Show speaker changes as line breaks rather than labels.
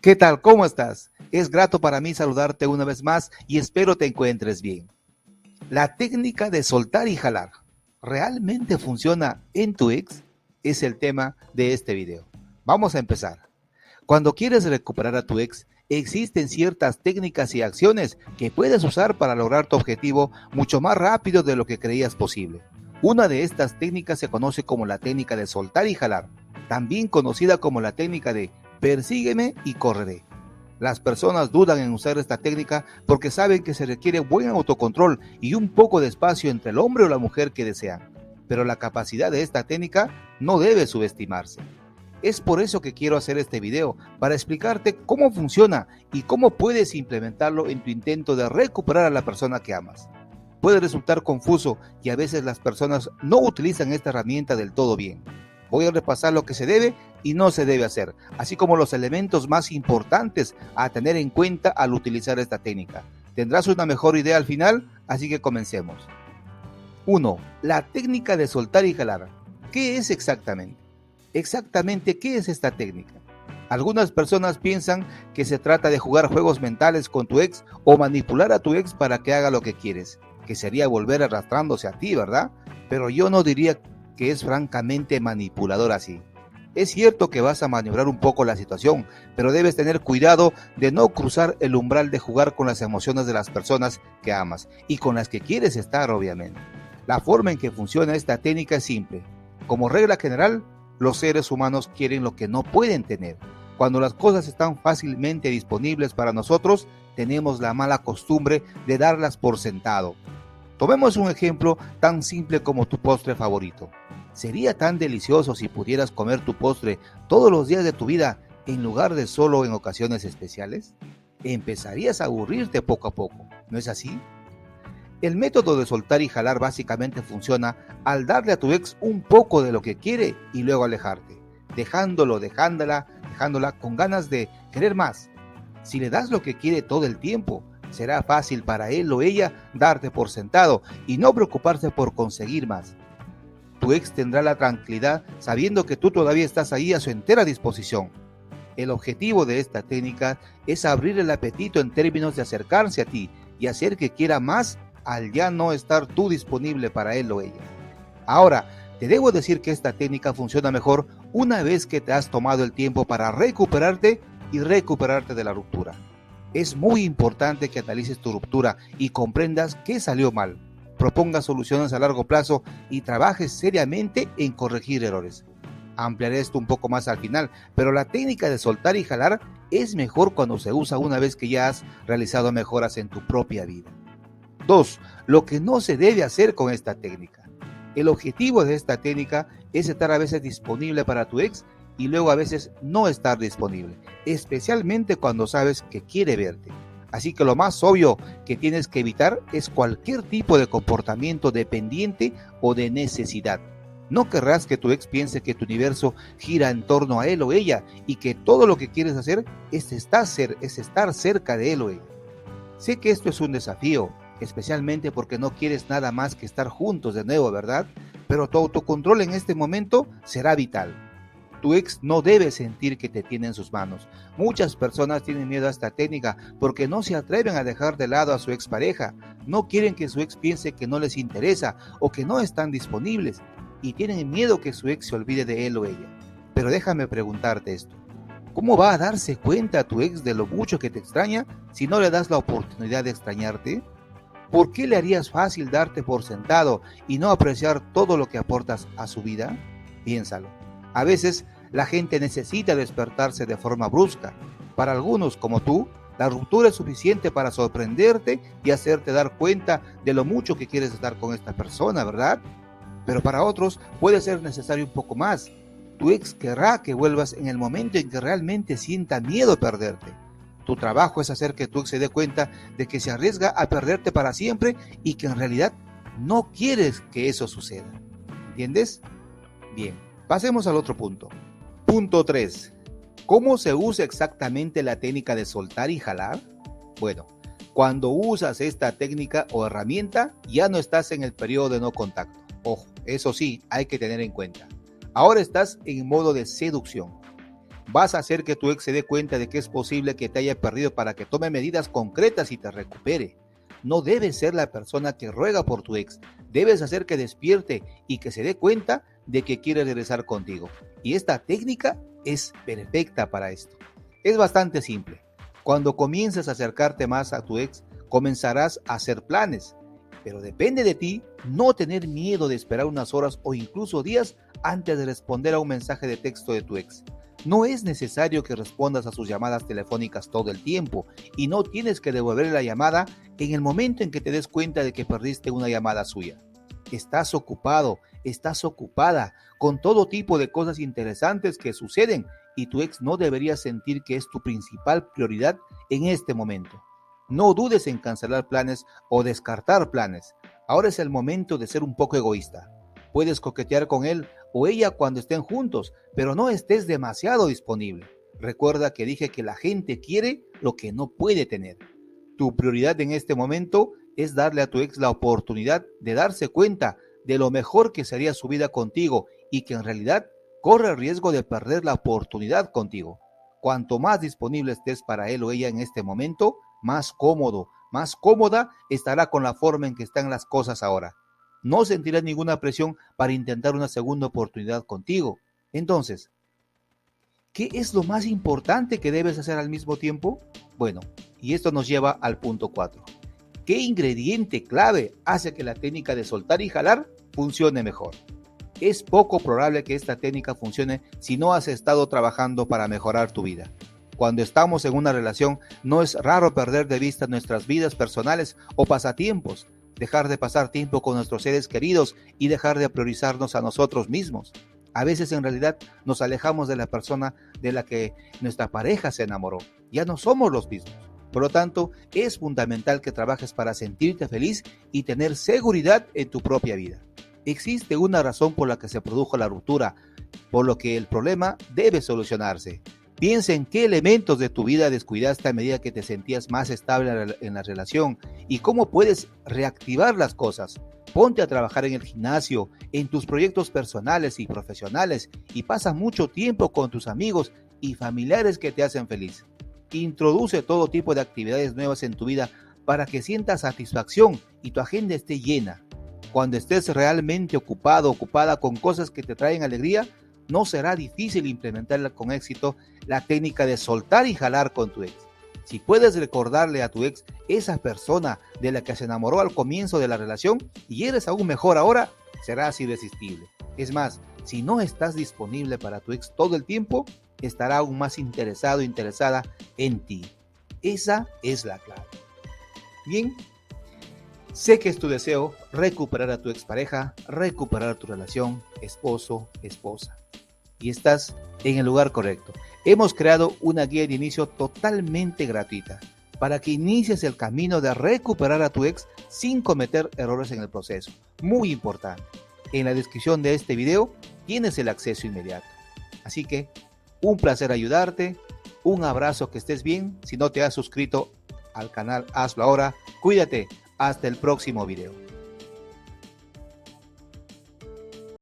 ¿Qué tal? ¿Cómo estás? Es grato para mí saludarte una vez más y espero te encuentres bien. La técnica de soltar y jalar, ¿realmente funciona en tu ex? Es el tema de este video. Vamos a empezar. Cuando quieres recuperar a tu ex, existen ciertas técnicas y acciones que puedes usar para lograr tu objetivo mucho más rápido de lo que creías posible. Una de estas técnicas se conoce como la técnica de soltar y jalar, también conocida como la técnica de persígueme y correré. Las personas dudan en usar esta técnica porque saben que se requiere buen autocontrol y un poco de espacio entre el hombre o la mujer que desean. Pero la capacidad de esta técnica no debe subestimarse. Es por eso que quiero hacer este video, para explicarte cómo funciona y cómo puedes implementarlo en tu intento de recuperar a la persona que amas. Puede resultar confuso y a veces las personas no utilizan esta herramienta del todo bien. Voy a repasar lo que se debe y no se debe hacer, así como los elementos más importantes a tener en cuenta al utilizar esta técnica. Tendrás una mejor idea al final, así que comencemos. 1. La técnica de soltar y jalar. ¿Qué es exactamente? Exactamente, ¿qué es esta técnica? Algunas personas piensan que se trata de jugar juegos mentales con tu ex o manipular a tu ex para que haga lo que quieres, que sería volver arrastrándose a ti, ¿verdad? Pero yo no diría que es francamente manipulador así. Es cierto que vas a maniobrar un poco la situación, pero debes tener cuidado de no cruzar el umbral de jugar con las emociones de las personas que amas y con las que quieres estar, obviamente. La forma en que funciona esta técnica es simple. Como regla general, los seres humanos quieren lo que no pueden tener. Cuando las cosas están fácilmente disponibles para nosotros, tenemos la mala costumbre de darlas por sentado. Tomemos un ejemplo tan simple como tu postre favorito. ¿Sería tan delicioso si pudieras comer tu postre todos los días de tu vida en lugar de solo en ocasiones especiales? Empezarías a aburrirte poco a poco, ¿no es así? El método de soltar y jalar básicamente funciona al darle a tu ex un poco de lo que quiere y luego alejarte, dejándola con ganas de querer más. Si le das lo que quiere todo el tiempo, será fácil para él o ella darte por sentado y no preocuparse por conseguir más. Tu ex tendrá la tranquilidad sabiendo que tú todavía estás ahí a su entera disposición. El objetivo de esta técnica es abrir el apetito en términos de acercarse a ti y hacer que quiera más al ya no estar tú disponible para él o ella. Ahora, te debo decir que esta técnica funciona mejor una vez que te has tomado el tiempo para recuperarte y recuperarte de la ruptura. Es muy importante que analices tu ruptura y comprendas qué salió mal. Propongas soluciones a largo plazo y trabajes seriamente en corregir errores. Ampliaré esto un poco más al final, pero la técnica de soltar y jalar es mejor cuando se usa una vez que ya has realizado mejoras en tu propia vida. 2. Lo que no se debe hacer con esta técnica. El objetivo de esta técnica es estar a veces disponible para tu ex y luego a veces no estar disponible, especialmente cuando sabes que quiere verte. Así que lo más obvio que tienes que evitar es cualquier tipo de comportamiento dependiente o de necesidad. No querrás que tu ex piense que tu universo gira en torno a él o ella y que todo lo que quieres hacer es estar cerca de él o ella. Sé que esto es un desafío, especialmente porque no quieres nada más que estar juntos de nuevo, ¿verdad? Pero tu autocontrol en este momento será vital. Tu ex no debe sentir que te tiene en sus manos. Muchas personas tienen miedo a esta técnica porque no se atreven a dejar de lado a su expareja. No quieren que su ex piense que no les interesa o que no están disponibles y tienen miedo que su ex se olvide de él o ella. Pero déjame preguntarte esto. ¿Cómo va a darse cuenta tu ex de lo mucho que te extraña si no le das la oportunidad de extrañarte? ¿Por qué le harías fácil darte por sentado y no apreciar todo lo que aportas a su vida? Piénsalo. A veces la gente necesita despertarse de forma brusca. Para algunos, como tú, la ruptura es suficiente para sorprenderte y hacerte dar cuenta de lo mucho que quieres estar con esta persona, ¿verdad? Pero para otros puede ser necesario un poco más. Tu ex querrá que vuelvas en el momento en que realmente sienta miedo a perderte. Tu trabajo es hacer que tu ex se dé cuenta de que se arriesga a perderte para siempre y que en realidad no quieres que eso suceda. ¿Entiendes? Bien, pasemos al otro punto. Punto 3. ¿Cómo se usa exactamente la técnica de soltar y jalar? Bueno, cuando usas esta técnica o herramienta, ya no estás en el periodo de no contacto. Ojo, eso sí, hay que tener en cuenta. Ahora estás en modo de seducción. Vas a hacer que tu ex se dé cuenta de que es posible que te haya perdido para que tome medidas concretas y te recupere. No debes ser la persona que ruega por tu ex. Debes hacer que despierte y que se dé cuenta de que quiere regresar contigo. Y esta técnica es perfecta para esto. Es bastante simple. Cuando comiences a acercarte más a tu ex, comenzarás a hacer planes. Pero depende de ti no tener miedo de esperar unas horas o incluso días antes de responder a un mensaje de texto de tu ex. No es necesario que respondas a sus llamadas telefónicas todo el tiempo y no tienes que devolverle la llamada en el momento en que te des cuenta de que perdiste una llamada suya. Estás ocupado, estás ocupada con todo tipo de cosas interesantes que suceden y tu ex no debería sentir que es tu principal prioridad en este momento. No dudes en cancelar planes o descartar planes. Ahora es el momento de ser un poco egoísta. Puedes coquetear con él o ella cuando estén juntos, pero no estés demasiado disponible. Recuerda que dije que la gente quiere lo que no puede tener. Tu prioridad en este momento es darle a tu ex la oportunidad de darse cuenta de lo mejor que sería su vida contigo y que en realidad corre el riesgo de perder la oportunidad contigo. Cuanto más disponible estés para él o ella en este momento, más cómodo, más cómoda estará con la forma en que están las cosas ahora. No sentirás ninguna presión para intentar una segunda oportunidad contigo. Entonces, ¿qué es lo más importante que debes hacer al mismo tiempo? Bueno, y esto nos lleva al punto 4. ¿Qué ingrediente clave hace que la técnica de soltar y jalar funcione mejor? Es poco probable que esta técnica funcione si no has estado trabajando para mejorar tu vida. Cuando estamos en una relación, no es raro perder de vista nuestras vidas personales o pasatiempos, dejar de pasar tiempo con nuestros seres queridos y dejar de priorizarnos a nosotros mismos. A veces en realidad nos alejamos de la persona de la que nuestra pareja se enamoró. Ya no somos los mismos. Por lo tanto, es fundamental que trabajes para sentirte feliz y tener seguridad en tu propia vida. Existe una razón por la que se produjo la ruptura, por lo que el problema debe solucionarse. Piensa en qué elementos de tu vida descuidaste a medida que te sentías más estable en la relación y cómo puedes reactivar las cosas. Ponte a trabajar en el gimnasio, en tus proyectos personales y profesionales y pasa mucho tiempo con tus amigos y familiares que te hacen feliz. Introduce todo tipo de actividades nuevas en tu vida para que sientas satisfacción y tu agenda esté llena. Cuando estés realmente ocupado, ocupada con cosas que te traen alegría, no será difícil implementar con éxito la técnica de soltar y jalar con tu ex. Si puedes recordarle a tu ex esa persona de la que se enamoró al comienzo de la relación y eres aún mejor ahora, serás irresistible. Es más, si no estás disponible para tu ex todo el tiempo, estará aún más interesado o interesada en ti. Esa es la clave. Bien, sé que es tu deseo recuperar a tu expareja, recuperar tu relación, esposo, esposa. Y estás en el lugar correcto. Hemos creado una guía de inicio totalmente gratuita para que inicies el camino de recuperar a tu ex sin cometer errores en el proceso. Muy importante. En la descripción de este video tienes el acceso inmediato. Así que, un placer ayudarte. Un abrazo, que estés bien. Si no te has suscrito al canal, hazlo ahora. Cuídate. Hasta el próximo video.